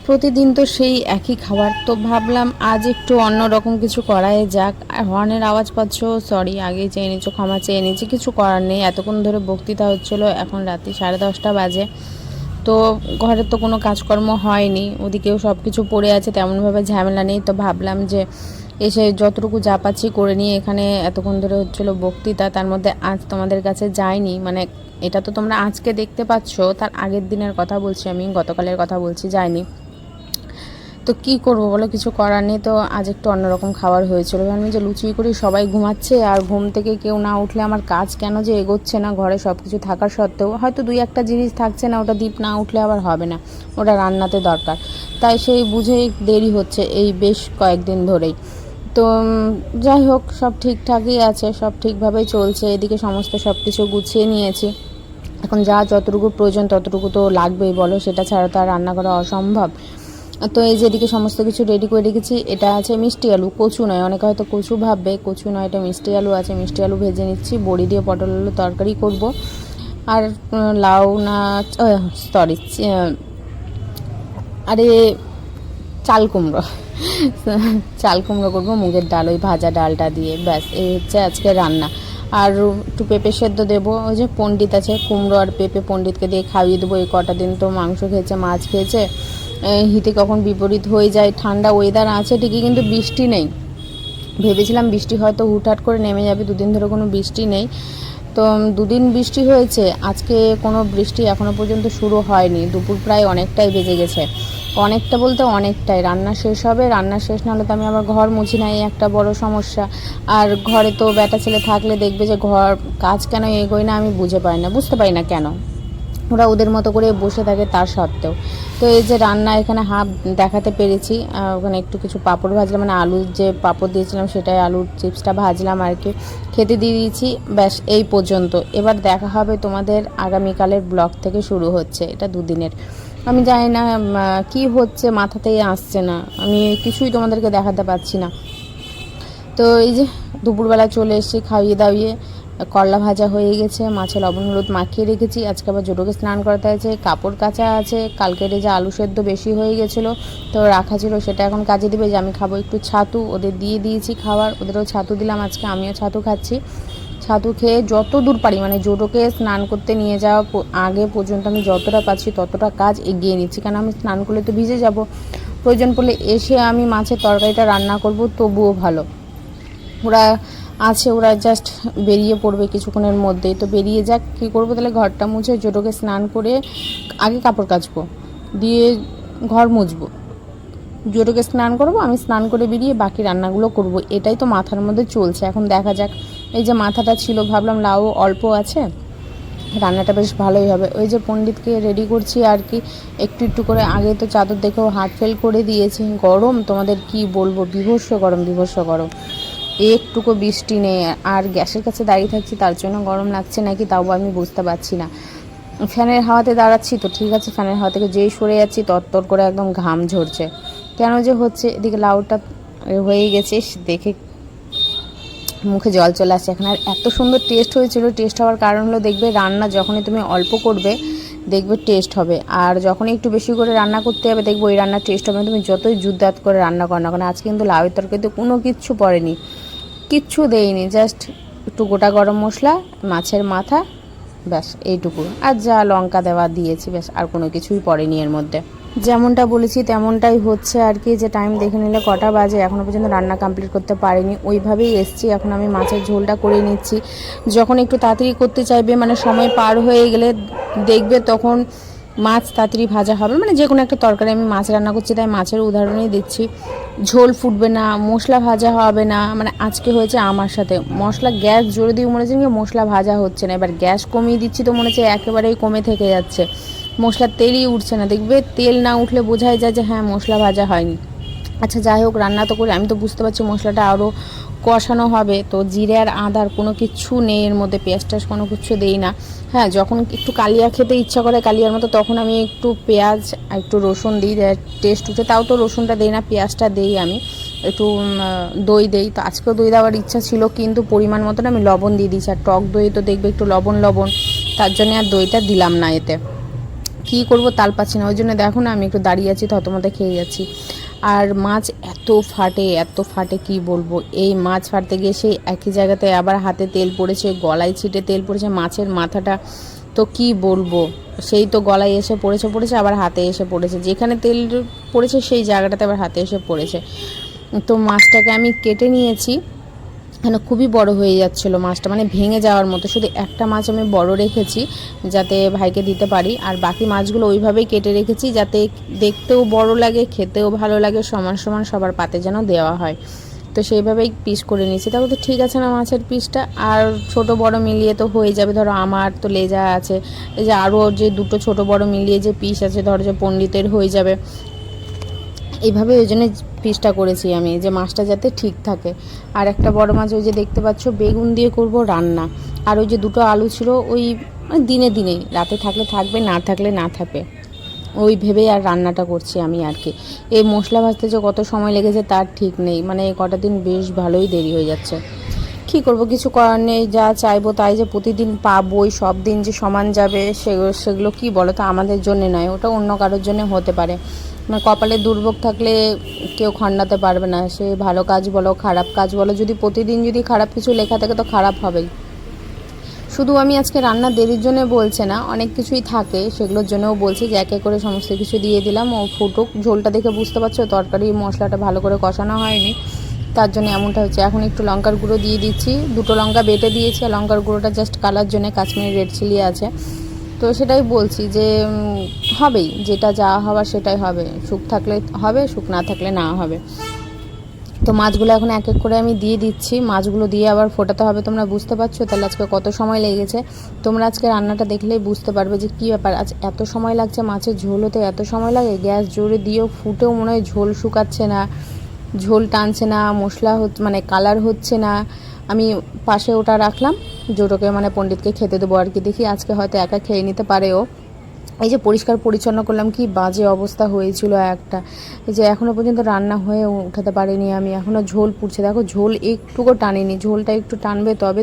প্রতিদিন তো সেই একই খাবার, তো ভাবলাম আজ একটু অন্যরকম কিছু করাই যাক। আর হর্নের আওয়াজ পাচ্ছ, সরি, আগেই চেয়ে নিচ্ছ, ক্ষমা চেয়ে নিচ্ছি, কিছু করার নেই। এতক্ষণ ধরে বক্তৃতা হচ্ছিল, এখন রাত্রি 10:30 বাজে। তো ঘরের তো কোনো কাজকর্ম হয়নি, ওদিকেও সব কিছু পড়ে আছে, তেমনভাবে ঝামেলা নেই। তো ভাবলাম যে এসে যতটুকু যা পাচ্ছি করে নিয়ে, এখানে এতক্ষণ ধরে হচ্ছিলো বক্তৃতা, তার মধ্যে আজ তোমাদের কাছে যায়নি। মানে এটা তো তোমরা আজকে দেখতে পাচ্ছ, তার আগের দিনের কথা বলছি আমি, গতকালের কথা বলছি, যায়নি। তো কি করব বলো, কিছু করার নেই। তো আজ একটু অন্যরকম খাবার হয়েছিল। আমি যে লুচি করি, সবাই ঘুমাচ্ছে, আর ঘুম থেকে কেউ না উঠলে আমার কাজ কেন যে এগোচ্ছে না। ঘরে সব কিছু থাকার সত্ত্বেও হয়তো দুই একটা জিনিস থাকছে না, ওটা দীপ না উঠলে আবার হবে না, ওটা রান্নাতে দরকার। তাই সেই বুঝেই দেরি হচ্ছে এই বেশ কয়েকদিন ধরেই। তো যাই হোক, সব ঠিকঠাকই আছে, সব ঠিকভাবেই চলছে। এদিকে সমস্ত সব কিছু গুছিয়ে নিয়েছি। এখন যা যতটুকু প্রয়োজন ততটুকু তো লাগবেই বলো, সেটা ছাড়া তো আর রান্না করা অসম্ভব। তো এই যে এদিকে সমস্ত কিছু রেডি করে রেখেছি। এটা আছে মিষ্টি আলু, কচু নয়, অনেকে হয়তো কচু ভাববে, কচু নয়, এটা মিষ্টি আলু আছে। মিষ্টি আলু ভেজে নিচ্ছি, বড়ি দিয়ে পটল আলু তরকারি করব। আর লাউ না, সরি, আরে চাল কুমড়ো, চাল কুমড়ো করবো মুগের ডাল, ওই ভাজা ডালটা দিয়ে। ব্যাস, এই হচ্ছে আজকে রান্না। আর একটু পেঁপে সেদ্ধ দেবো, ওই যে পণ্ডিত আছে, কুমড়ো আর পেঁপে পণ্ডিতকে দিয়ে খাইয়ে দেবো। এই কটা দিন তো মাংস খেয়েছে, মাছ খেয়েছে, হিতে কখন বিপরীত হয়ে যায়। ঠান্ডা ওয়েদার আছে ঠিকই, কিন্তু বৃষ্টি নেই। ভেবেছিলাম বৃষ্টি হয়তো হুটহাট করে নেমে যাবে, দুদিন ধরে কোনো বৃষ্টি নেই। তো দুদিন বৃষ্টি হয়েছে, আজকে কোনো বৃষ্টি এখনও পর্যন্ত শুরু হয়নি। দুপুর প্রায় অনেকটাই বেজে গেছে, অনেকটা বলতে অনেকটাই। রান্না শেষ হবে, রান্না শেষ না হলে তো আমি আবার ঘর মুছি না, এই একটা বড় সমস্যা। আর ঘরে তো বেটা ছেলে থাকলে দেখবে যে ঘর কাজ কেন এগোয় না, আমি বুঝতে পারি না কেন ওরা ওদের মতো করে বসে থাকে তার সত্ত্বেও। তো এই যে রান্না এখানে হাফ দেখাতে পেরেছি। ওখানে একটু কিছু পাঁপড় ভাজলাম, মানে আলুর যে পাঁপড় দিয়েছিলাম সেটাই, আলুর চিপসটা ভাজলাম আর কি, খেতে দিয়ে দিয়েছি। ব্যাস এই পর্যন্ত। এবার দেখা হবে তোমাদের আগামীকালের ব্লগ থেকে শুরু হচ্ছে, এটা দুদিনের। আমি জানি না কি হচ্ছে, মাথাতেই আসছে না, আমি কিছুই তোমাদেরকে দেখাতে পারছি না। তো এই যে দুপুরবেলা চলে এসেছি, খাইয়ে দাইয়ে। করলা ভাজা হয়ে গেছে, মাছে লবণ হলুদ মাখিয়ে রেখেছি। আজকে আবার জোটোকে স্নান করাতে আছে, কাপড় কাচা আছে। কালকের যে আলু সেদ্ধ বেশি হয়ে গেছিলো, তো রাখা ছিল, সেটা এখন কাজে দিবে। যে আমি খাবো একটু ছাতু, ওদের দিয়ে দিয়েছি খাবার, ওদেরও ছাতু দিলাম আজকে, আমিও ছাতু খাচ্ছি। ছাতু খেয়ে যত দূর পারি, মানে জোটোকে স্নান করতে নিয়ে যাওয়া আগে পর্যন্ত আমি যতটা পাচ্ছি ততটা কাজ এগিয়ে নিচ্ছি, কারণ আমি স্নান করলে তো ভিজে যাব। প্রয়োজন পড়লে এসে আমি মাছের তরকারিটা রান্না করব, তবুও ভালো। ওরা আছে, ওরা জাস্ট বেরিয়ে পড়বে কিছুক্ষণের মধ্যেই, তো বেরিয়ে যাক। কী করবো তাহলে, ঘরটা মুছে জোটোকে স্নান করে আগে কাপড় কাচবো, দিয়ে ঘর মুছবো, জোটোকে স্নান করবো, আমি স্নান করে বেরিয়ে বাকি রান্নাগুলো করব। এটাই তো মাথার মধ্যে চলছে, এখন দেখা যাক। এই যে মাথাটা ছিল, ভাবলাম লাউ অল্প আছে, রান্নাটা বেশ ভালোই হবে। ওই যে পণ্ডিতকে রেডি করছি আর কি, একটু একটু করে। আগে তো চাদর দেখেও হার্ট ফেল করে দিয়েছে, গরম তোমাদের কি বলবো, বিভৎস গরম, বিভৎস গরম। একটুকু বৃষ্টি নেই, আর গ্যাসের কাছে দাঁড়িয়ে থাকছি, তার জন্য গরম লাগছে নাকি তাও আমি বুঝতে পারছি না। ফ্যানের হাওয়াতে দাঁড়াচ্ছি তো ঠিক আছে, ফ্যানের হাওয়া থেকে যেই সরে যাচ্ছি তরতর করে একদম ঘাম ঝরছে, কেন যে হচ্ছে। এদিকে লাউটা হয়ে গেছে, দেখে মুখে জল চলে আসছে এখন। আর এত সুন্দর টেস্ট হয়েছিল, টেস্ট হওয়ার কারণ হলো, দেখবে রান্না যখনই তুমি অল্প করবে দেখবে টেস্ট হবে, আর যখনই একটু বেশি করে রান্না করতে হবে দেখবে ওই রান্নার টেস্ট হবে না, তুমি যতই জুতদাত করে রান্না করো না। কারণ আজকে কিন্তু লাউয়ের তরকারিতে কোনো কিচ্ছু পড়েনি, কিচ্ছু দেয়নি, জাস্ট একটু গোটা গরম মশলা, মাছের মাথা, ব্যাস এইটুকু, আর যা লঙ্কা দেওয়া দিয়েছি, ব্যাস, আর কোনো কিছুই পড়েনি এর মধ্যে। যেমনটা বলেছি তেমনটাই হচ্ছে আর কি। যে টাইম দেখে নিলে কটা বাজে, এখনও পর্যন্ত রান্না কমপ্লিট করতে পারিনি, ওইভাবেই এসছি। এখন আমি মাছের ঝোলটা করে নিচ্ছি। যখন একটু তাড়াতাড়ি করতে চাইবে, মানে সময় পার হয়ে গেলে দেখবে তখন মাছ তাড়াতাড়ি ভাজা হবে, মানে যে কোনো একটা তরকারি। আমি মাছ রান্না করছি তাই মাছের উদাহরণই দিচ্ছি। ঝোল ফুটবে না, মশলা ভাজা হবে না, মানে আজকে হয়েছে আমার সাথে। মশলা গ্যাস জোরে দিয়ে মনে হচ্ছে মশলা ভাজা হচ্ছে না, এবার গ্যাস কমিয়ে দিচ্ছি তো মনে হচ্ছে একেবারেই কমে থেকে যাচ্ছে, মশলার তেলই উঠছে না। দেখবে তেল না উঠলে বোঝাই যায় যে হ্যাঁ মশলা ভাজা হয়নি। আচ্ছা যাই হোক, রান্না তো করে আমি তো বুঝতে পারছি মশলাটা আরও কষানো হবে। তো জিরে আর আদার কোনো কিছু নেই এর মধ্যে, পেঁয়াজ টাজ কোনো কিছু দেই না। হ্যাঁ, যখন একটু কালিয়া খেতে ইচ্ছা করে কালিয়ার মতো, তখন আমি একটু পেঁয়াজ আর একটু রসুন দিই, টেস্ট উঠে। তাও তো রসুনটা দেই না, পেঁয়াজটা দেই আমি। একটু দই দেই, তো আজকেও দই দেওয়ার ইচ্ছা ছিল, কিন্তু পরিমাণ মতন আমি লবণ দিয়ে দিয়েছি। আর টক দই তো দেখবে একটু লবণ লবণ, তার জন্য আর দইটা দিলাম না এতে। কী করবো তাল পাচ্ছি না, ওই জন্য দেখো না আমি একটু দাঁড়িয়ে আছি, থতমতে খেয়ে যাচ্ছি। আর মাছ এত ফাটে কি বলবো, এই মাছ ফাটতে গিয়ে সেই একই জায়গাতে আবার হাতে তেল পড়েছে, গলায় ছিটে তেল পড়েছে, মাছের মাথাটা তো কি বলবো, সেই তো গলায় এসে পড়েছে আবার হাতে এসে পড়েছে, যেখানে তেল পড়েছে সেই জায়গাটাতে আবার হাতে এসে পড়েছে। তো মাছটাকে আমি কেটে নিয়েছি, মানে খুবই বড় হয়ে যাচ্ছিলো মাছটা, মানে ভেঙে যাওয়ার মতো। শুধু একটা মাছ আমি বড় রেখেছি যাতে ভাইকে দিতে পারি, আর বাকি মাছগুলো ওইভাবেই কেটে রেখেছি যাতে দেখতেও বড় লাগে, খেতেও ভালো লাগে, সমান সমান সবার পাতে যেন দেওয়া হয়। তো সেইভাবেই পিস করে নিয়েছি। তারপর তো ঠিক আছে না মাছের পিসটা, আর ছোট বড় মিলিয়ে তো হয়ে যাবে। ধরো আমার তো লেজা আছে, এই যে আরও যে দুটো ছোট বড় মিলিয়ে যে পিস আছে, ধরো যে পণ্ডিতের হয়ে যাবে, এইভাবে ওই জন্য পিসটা করেছি আমি, যে মাছটা যাতে ঠিক থাকে। আর একটা বড় মাছ ওই যে দেখতে পাচ্ছ বেগুন দিয়ে করব রান্না, আর ওই যে দুটো আলু ছিল ওই মানে দিনে দিনেই, রাতে থাকলে থাকবে, না থাকলে না থাকবে, ওই ভেবেই আর রান্নাটা করছি আমি আর কি। এই মশলা ভাজতে যে কত সময় লেগেছে তার ঠিক নেই, মানে কটা দিন বেশ ভালোই দেরি হয়ে যাচ্ছে। কী করবো, কিছু করার নেই, যা চাইবো তাই যে প্রতিদিন পাবোই, সব দিন যে সমান যাবে সেগুলো কী বলো তো, আমাদের জন্যে নয়, ওটা অন্য কারোর জন্য হতে পারে। মানে কপালে দুর্ভোগ থাকলে কেউ খণ্ডাতে পারবে না, সে ভালো কাজ বলো খারাপ কাজ বলো, যদি প্রতিদিন যদি খারাপ কিছু লেখা থাকে তো খারাপ হবেই। শুধু আমি আজকে রান্নার দেরির জন্য বলছে না, অনেক কিছুই থাকে সেগুলোর জন্যও বলছি, যে একে করে সমস্ত কিছু দিয়ে দিলাম, ও ফুটুক। ঝোলটা দেখে বুঝতে পারছো তরকারি মশলাটা ভালো করে কষানো হয়নি, তার জন্য এমনটা হচ্ছে। এখন একটু লঙ্কার গুঁড়ো দিয়ে দিচ্ছি, দুটো লঙ্কা বেটে দিয়েছি, আর লঙ্কার গুঁড়োটা জাস্ট কালার জন্য, কাশ্মীরি রেড চিলি আছে। তো সেটাই বলছি যে হবেই, যেটা যা হওয়ার সেটাই হবে, সুখ থাকলে হবে, সুখ না থাকলে না হবে। তো মাছগুলো এখন এক এক করে আমি দিয়ে দিচ্ছি, মাছগুলো দিয়ে আবার ফোটাতে হবে, তোমরা বুঝতে পারছো তাহলে আজকে কত সময় লেগেছে। তোমরা আজকে রান্নাটা দেখলেই বুঝতে পারবে যে কী ব্যাপার, আজ এত সময় লাগছে, মাছের ঝোল হতে এত সময় লাগে, গ্যাস জোরে দিয়েও ফুটেও মনে হয় ঝোল শুকাচ্ছে না, ঝোল টানছে না, মশলা মানে কালার হচ্ছে না। আমি পাশে ওটা রাখলাম, জোটোকে মানে পণ্ডিতকে খেতে দেবো আর কি, দেখি আজকে হয়তো একা খেয়ে নিতে পারে ও। এই যে পরিষ্কার পরিচ্ছন্ন করলাম, কি বাজে অবস্থা হয়েছিল একটা, এই যে এখনও পর্যন্ত রান্না হয়ে উঠাতে পারিনি আমি, এখনও ঝোল পুড়ছে, দেখো ঝোল একটুকু টানিনি, ঝোলটা একটু টানবে তবে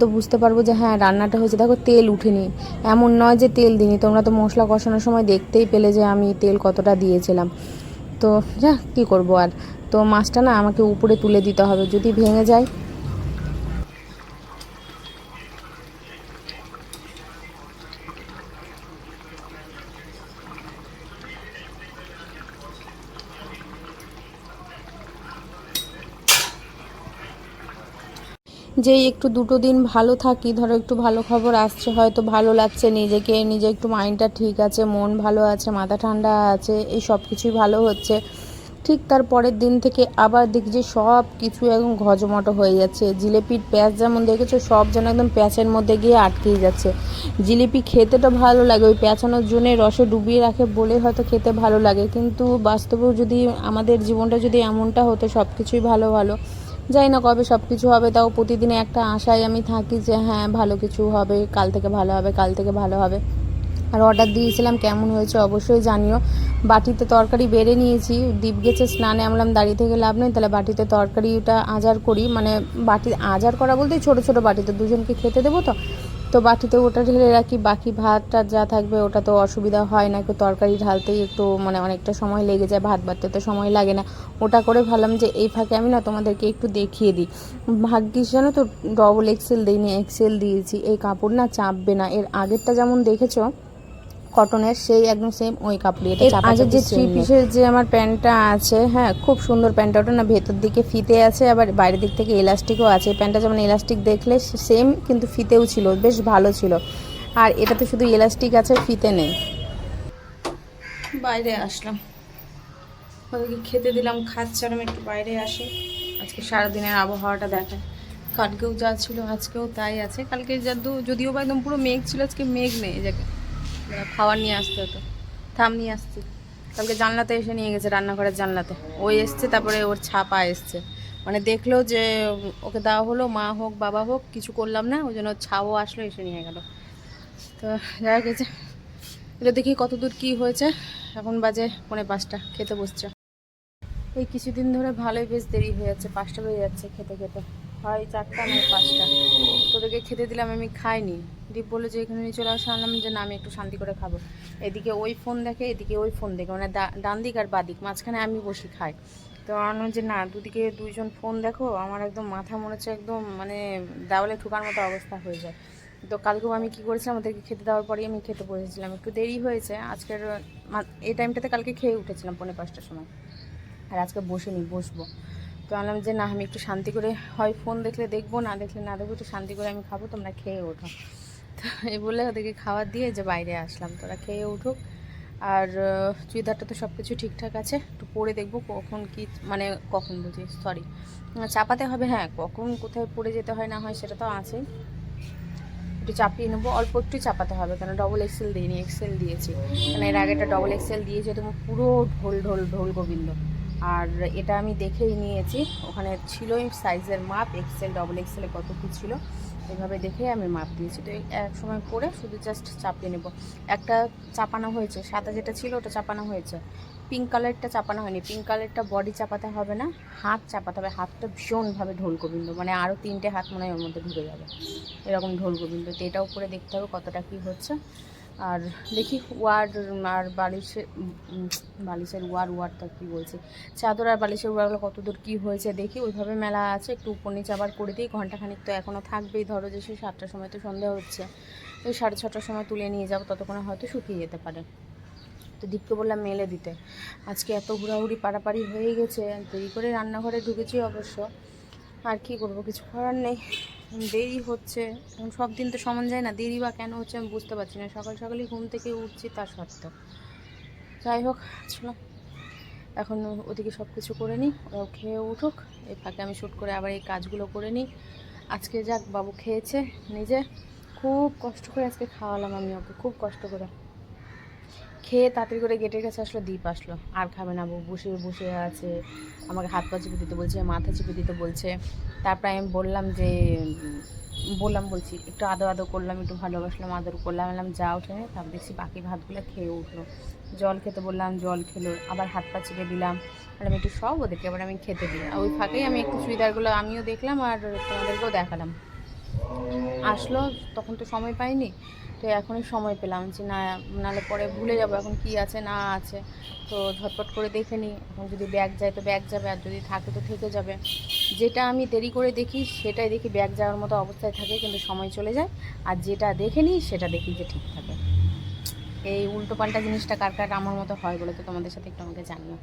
তো বুঝতে পারবো যে হ্যাঁ রান্নাটা হয়েছে। দেখো তেল উঠেনি, এমন নয় যে তেল দিইনি, তোমরা তো মশলা কষানোর সময় দেখতেই পেলে যে আমি তেল কতটা দিয়েছিলাম। তো যা কী করবো আর, তো মাছটা না আমাকে উপরে তুলে দিতে হবে, যদি ভেঙে যায়। যেই একটু দুটো দিন ভালো থাকি, ধরো একটু ভালো খবর আসছে, হয়তো ভালো লাগছে নিজেকে, নিজে একটু মাইন্ডটা ঠিক আছে, মন ভালো আছে, মাথা ঠান্ডা আছে, এই সব কিছুই ভালো হচ্ছে, ঠিক তার পরের দিন থেকে আবার দেখি যে সব কিছু একদম ঘজমটো হয়ে যাচ্ছে। জিলিপির প্যাঁচ যেমন দেখেছো, সব যেন একদম প্যাঁচের মধ্যে গিয়ে আটকেই যাচ্ছে। জিলিপি খেতে তো ভালো লাগে, ওই প্যাঁচানোর জন্য রসে ডুবিয়ে রাখে বলে হয়তো খেতে ভালো লাগে, কিন্তু বাস্তবেও যদি আমাদের জীবনটা যদি এমনটা হতো, সব কিছুই ভালো ভালো, জানি না কবে সব কিছু হবে, তাও প্রতিদিনে একটা আশায় আমি থাকি যে হ্যাঁ ভালো কিছু হবে, কাল থেকে ভালো হবে, কাল থেকে ভালো হবে। আর অর্ডার দিয়েছিলাম, কেমন হয়েছে অবশ্যই জানিও। বাটিতে তরকারি বেড়ে নিয়েছি, দীপ গেছে স্নানে, আমলাম দাঁড়িয়ে থেকে লাভ নেই, তাহলে বাটিতে তরকারিটা আজার করি, মানে বাটি আজার করা বলতে ছোটো ছোটো বাটিতে দুজনকে খেতে দেবো, তো বাটিতে ওটা ঢেলে রাখি, বাকি ভাতটা যা থাকবে ওটা তো অসুবিধা হয় না, একটু তরকারি ঢালতেই একটু মানে অনেকটা সময় লেগে যায়, ভাত বাড়তে তো সময় লাগে না। ওটা করে ভাবলাম যে এই ফাঁকে আমি না তোমাদেরকে একটু দেখিয়ে দিই। ভাগ্যিস জানো তো ডবল এক্সেল দিইনি, এক্সেল দিয়েছি, এই কাপড় না চাপবে না, এর আগেরটা যেমন দেখেছো কটনের, সেই একদম সেম ওই কাপড়ই, এটা আগের যে 3 পিসের যে আমার প্যান্টটা আছে, হ্যাঁ খুব সুন্দর প্যান্টটা, ওটা না ভেতর দিকে ফিতে আছে, আবার বাইরের দিক থেকে এলাস্টিকও আছে। প্যান্টটা যেমন এলাস্টিক দেখলে সেম, কিন্তু ফিতেও ছিল, বেশ ভালো ছিল। আর এটাতে শুধু এলাস্টিক আছে, ফিতে নেই। বাইরে আসলাম, ওদেরকে খেতে দিলাম, খাচ্ছে, আর আমি একটু বাইরে আসি, আজকে সারাদিনের আবহাওয়াটা দেখায়। কালকেও যা ছিল আজকেও তাই আছে, কালকে যদিও বা একদম পুরো মেঘ ছিল, আজকে মেঘ নেই, যাকে খাবার নিয়ে আসতে হতো, থাম নিয়ে আসছি। কালকে জানলাতে এসে নিয়ে গেছে, রান্নাঘরের জানলাতে ওই এসছে, তারপরে ওর ছাপা এসছে, মানে দেখলো যে ওকে দেওয়া হলো, মা হোক বাবা হোক কিছু করলাম না, ওই জন্য ছাও আসলো, এসে নিয়ে গেল। তো যাই হোক, এটা দেখি কত দূর কী হয়েছে। এখন বাজে 4:45, খেতে বসছে। এই কিছুদিন ধরে ভালোই বেশ দেরি হয়ে যাচ্ছে, 5টা বেজে যাচ্ছে খেতে খেতে। হয় 4টা নয় 5টা। তোদেরকে খেতে দিলাম, আমি খাইনি। দীপ বললো যে এখানে নিয়ে চলে আসলাম, যে না আমি একটু শান্তি করে খাবো। এদিকে ওই ফোন দেখে, এদিকে ওই ফোন দেখে, মানে ডান দিক আর বাদিক, মাঝখানে আমি বসি খাই। তো আমি যে না, দুদিকে দুইজন ফোন দেখো, আমার একদম মাথা মনে হচ্ছে একদম মানে দেওয়ালে ঠোকার মতো অবস্থা হয়ে যায়। তো কালকেও আমি কী করেছিলাম, ওদেরকে খেতে দেওয়ার পরেই আমি খেতে বসেছিলাম। একটু দেরি হয়েছে আজকের, এই টাইমটাতে কালকে খেয়ে উঠেছিলাম 4:45টার সময়, আর আজকে বসবো। তো বললাম যে না, আমি একটু শান্তি করে, হয় ফোন দেখলে দেখবো, না দেখলে না দেখবো, একটু শান্তি করে আমি খাবো, তোমরা খেয়ে ওঠো। তো এই বলে ওদেরকে খাবার দিয়ে যে বাইরে আসলাম, তোরা খেয়ে উঠুক। আর চুড়িদারটা তো সব কিছু ঠিকঠাক আছে, একটু পরে দেখবো কখন কি, মানে কখন বলছি, সরি, চাপাতে হবে। হ্যাঁ, কখন কোথায় পড়ে যেতে হয় না হয় সেটা তো আছেই, একটু চাপিয়ে নেবো, অল্প একটু চাপাতে হবে, কারণ ডবল এক্সেল দিইনি, এক্সেল দিয়েছি। কারণ এর আগে একটা ডবল এক্সেল দিয়েছে, তুমি পুরো ঢোল গোবিন্দ। আর এটা আমি দেখেই নিয়েছি, ওখানে ছিলই সাইজের মাপ, এক্সেল ডবল এক্সেলে কত কী ছিল, এভাবে দেখেই আমি মাপ দিয়েছি। তো এক সময় পরে শুধু জাস্ট চাপিয়ে নেব। একটা চাপানো হয়েছে, সাদা যেটা ছিল ওটা চাপানো হয়েছে, পিঙ্ক কালারটা চাপানো হয়নি। পিঙ্ক কালারটা বডি চাপাতে হবে না, হাত চাপাতে হবে। হাতটা ভীষণভাবে ঢোল গোবিন্দ, মানে আরও 3টে হাত মনে হয় ওর মধ্যে ঢুকে যাবে, এরকম ঢোল গোবিন্দ। তো এটাও করে দেখতে হবে কতটা কী হচ্ছে। আর দেখি ওয়ার্ড আর বালিশের ওয়ারটা কী বলছি, চাদর আর বালিশের ওয়ারগুলো কত দূর কী হয়েছে দেখি, ওইভাবে মেলা আছে, একটু উপর নিচে আবার করে দিই। ঘন্টাখানিক তো এখনও থাকবেই, ধরো যে সেই 7টার সময় তো সন্ধ্যা হচ্ছে, ওই 6:30টার সময় তুলে নিয়ে যাবো, ততক্ষণে হয়তো শুকিয়ে যেতে পারে। তো দীপকে বললাম মেলে দিতে। আজকে এত হুড়াহুড়ি পাড়াপাড়ি হয়ে গেছে, দেরি করে রান্নাঘরে ঢুকেছি অবশ্য, আর কি করব, কিছু করার নেই, দেরি হচ্ছে। এখন সব দিন তো সমান যায় না, দেরি বা কেন হচ্ছে আমি বুঝতে পারছি না। সকালই ঘুম থেকে উঠছি, তার সত্ত্বেও। যাই হোক, চলো এখন ওদিকে সব কিছু করে নিই, ওরাও খেয়ে উঠুক, এই ফাঁকে আমি শ্যুট করে আবার এই কাজগুলো করে নিই। আজকে যাক, বাবু খেয়েছে নিজে, খুব কষ্ট করে আজকে খাওয়ালাম আমি ওকে, খুব কষ্ট করে। খেয়ে তাড়াতাড়ি করে গেটের কাছে আসলো, দীপ আসলো, আর খাবে না, বসে বসে আছে, আমাকে হাত পা চেপে দিতে বলছে, মাথা চেপে দিতে বলছে। তারপরে আমি বলছি একটু আদো করলাম, একটু ভালোবাসলাম, আদর করলাম, বললাম যা উঠে নে। তারপর দেখছি বাকি ভাতগুলো খেয়ে উঠলো। জল খেতে বললাম, জল খেলো, আবার হাত পা চেপে দিলাম, বললাম একটু সব ওদেরকে, আবার আমি খেতে দিই। আর ওই ফাঁকেই আমি একটু চুড়িদারগুলো আমিও দেখলাম আর তোমাদেরকেও দেখালাম। আসলো তখন তো সময় পাইনি, তো এখনই সময় পেলাম, যে না নাহলে পরে ভুলে যাবো এখন কি আছে না আছে। তো ঝটপট করে দেখে নিই, এখন যদি ব্যাগ যায় তো ব্যাগ যাবে, আর যদি থাকে তো থেকে যাবে। যেটা আমি দেরি করে দেখি সেটাই দেখি ব্যাগ যাওয়ার মতো অবস্থায় থাকে, কিন্তু সময় চলে যায়। আর যেটা দেখে নিই সেটা দেখি যে ঠিক থাকে। এই উল্টোপাল্টা জিনিসটা কার কার আমার মতো হয় বলে তো তোমাদের সাথে একটু আমাকে জানিও।